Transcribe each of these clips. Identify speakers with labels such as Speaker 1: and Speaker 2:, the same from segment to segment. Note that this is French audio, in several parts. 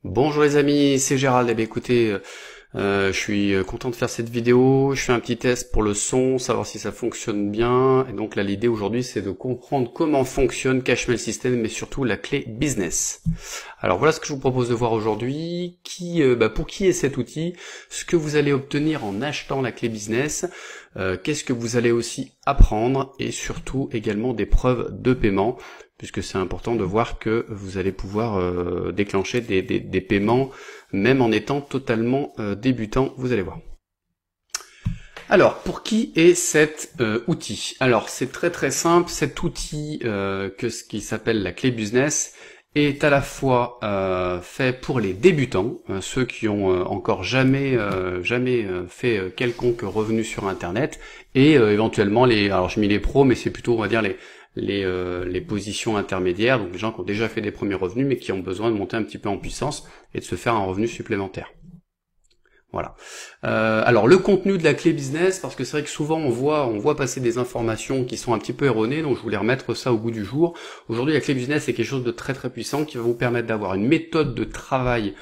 Speaker 1: Bonjour les amis, c'est Gérald. Eh bien, écoutez, je suis content de faire cette vidéo. Je fais un petit test pour le son, savoir si ça fonctionne bien. Et donc là, l'idée aujourd'hui, c'est de comprendre comment fonctionne Cashmail System, mais surtout la clé business. Alors voilà ce que je vous propose de voir aujourd'hui. Pour qui est cet outil, ce que vous allez obtenir en achetant la clé business, qu'est-ce que vous allez aussi apprendre, et surtout également des preuves de paiement, puisque c'est important de voir que vous allez pouvoir déclencher des paiements même en étant totalement débutant, vous allez voir. Alors, pour qui est cet outil? Alors, c'est très simple. Cet outil, ce qui s'appelle la clé business, est à la fois fait pour les débutants, ceux qui ont encore jamais fait quelconque revenu sur Internet, et éventuellement alors je mets les pros, mais c'est plutôt, on va dire, les positions intermédiaires, donc les gens qui ont déjà fait des premiers revenus mais qui ont besoin de monter un petit peu en puissance et de se faire un revenu supplémentaire. Voilà. Alors le contenu de la clé business, parce que c'est vrai que souvent on voit passer des informations qui sont un petit peu erronées, donc je voulais remettre ça au goût du jour. Aujourd'hui, la clé business c'est quelque chose de très puissant qui va vous permettre d'avoir une méthode de travail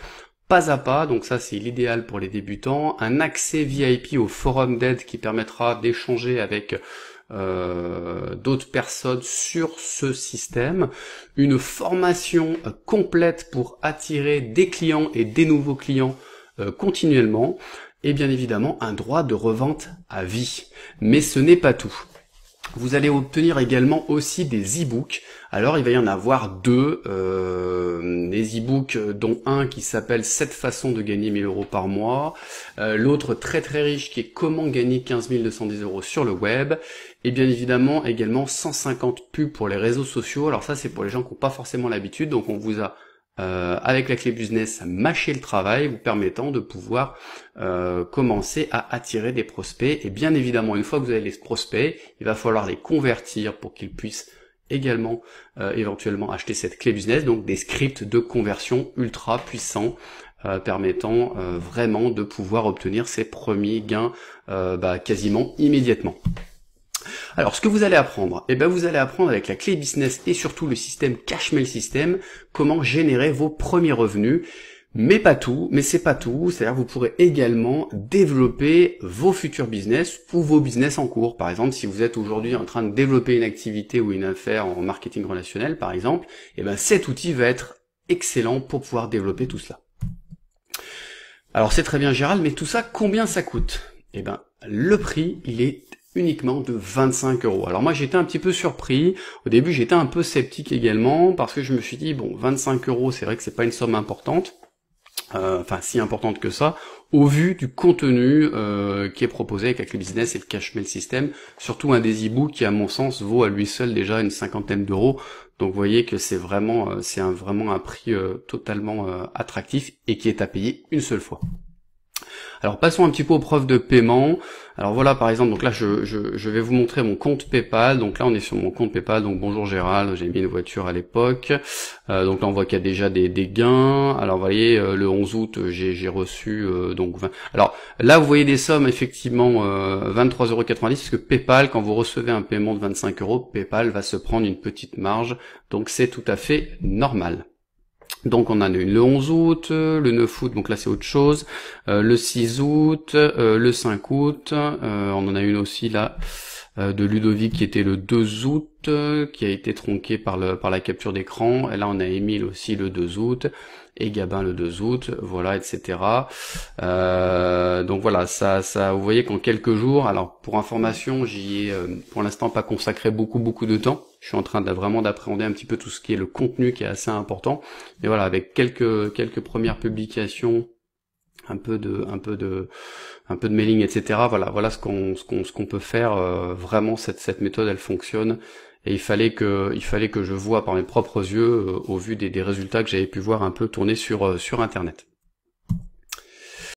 Speaker 1: pas à pas, donc ça c'est l'idéal pour les débutants, un accès VIP au forum d'aide qui permettra d'échanger avec d'autres personnes sur ce système, une formation complète pour attirer des clients et des nouveaux clients continuellement, et bien évidemment un droit de revente à vie. Mais ce n'est pas tout. Vous allez obtenir également aussi des e-books. Alors il va y en avoir deux, des e-books dont un qui s'appelle 7 façons de gagner 1000 € par mois, l'autre très riche qui est comment gagner 15 210 € sur le web, et bien évidemment également 150 pubs pour les réseaux sociaux. Alors ça c'est pour les gens qui n'ont pas forcément l'habitude, donc on vous a avec la clé business mâché le travail, vous permettant de pouvoir commencer à attirer des prospects. Et bien évidemment, une fois que vous avez les prospects, il va falloir les convertir pour qu'ils puissent également éventuellement acheter cette clé business, donc des scripts de conversion ultra puissants permettant vraiment de pouvoir obtenir ces premiers gains quasiment immédiatement. Alors, ce que vous allez apprendre, vous allez apprendre avec la clé business et surtout le système Cashmail System, comment générer vos premiers revenus. Mais pas tout, mais c'est pas tout, c'est-à-dire que vous pourrez également développer vos futurs business ou vos business en cours. Par exemple, si vous êtes aujourd'hui en train de développer une activité ou une affaire en marketing relationnel, par exemple, cet outil va être excellent pour pouvoir développer tout cela. Alors, c'est très bien Gérald, mais tout ça, combien ça coûte? Le prix, il est uniquement de 25 €. Alors moi j'étais un petit peu surpris, au début j'étais un peu sceptique également, parce que je me suis dit, bon, 25 €, c'est vrai que c'est pas une somme importante, si importante que ça, au vu du contenu qui est proposé avec la clé business et le Cashmail System, surtout un des e-books qui à mon sens vaut à lui seul déjà une cinquantaine d'euros, donc vous voyez que c'est vraiment un prix totalement attractif et qui est à payer une seule fois. Alors passons un petit peu aux preuves de paiement. Alors voilà, par exemple, donc là je vais vous montrer mon compte PayPal. Donc là on est sur mon compte PayPal, donc bonjour Gérald, j'ai mis une voiture à l'époque. Donc là on voit qu'il y a déjà des gains. Alors vous voyez, le 11 août j'ai reçu donc 20. Alors là vous voyez des sommes effectivement 23,90 €, parce que PayPal, quand vous recevez un paiement de 25 €, PayPal va se prendre une petite marge. Donc c'est tout à fait normal. Donc on a eu le 11 août, le 9 août, donc là c'est autre chose, le 6 août, le 5 août, on en a une aussi là de Ludovic qui était le 2 août, qui a été tronqué par la capture d'écran, et là on a Émile aussi le 2 août, et Gabin le 2 août, voilà, etc. Donc voilà, ça, vous voyez qu'en quelques jours, alors pour information, j'y ai pour l'instant pas consacré beaucoup de temps. Je suis en train vraiment d'appréhender un petit peu tout ce qui est le contenu qui est assez important. Mais voilà, avec quelques premières publications, un peu de mailing, etc. Voilà ce qu'on peut faire. Vraiment cette méthode, elle fonctionne. Et il fallait que je voie par mes propres yeux au vu des résultats que j'avais pu voir un peu tourner sur Internet.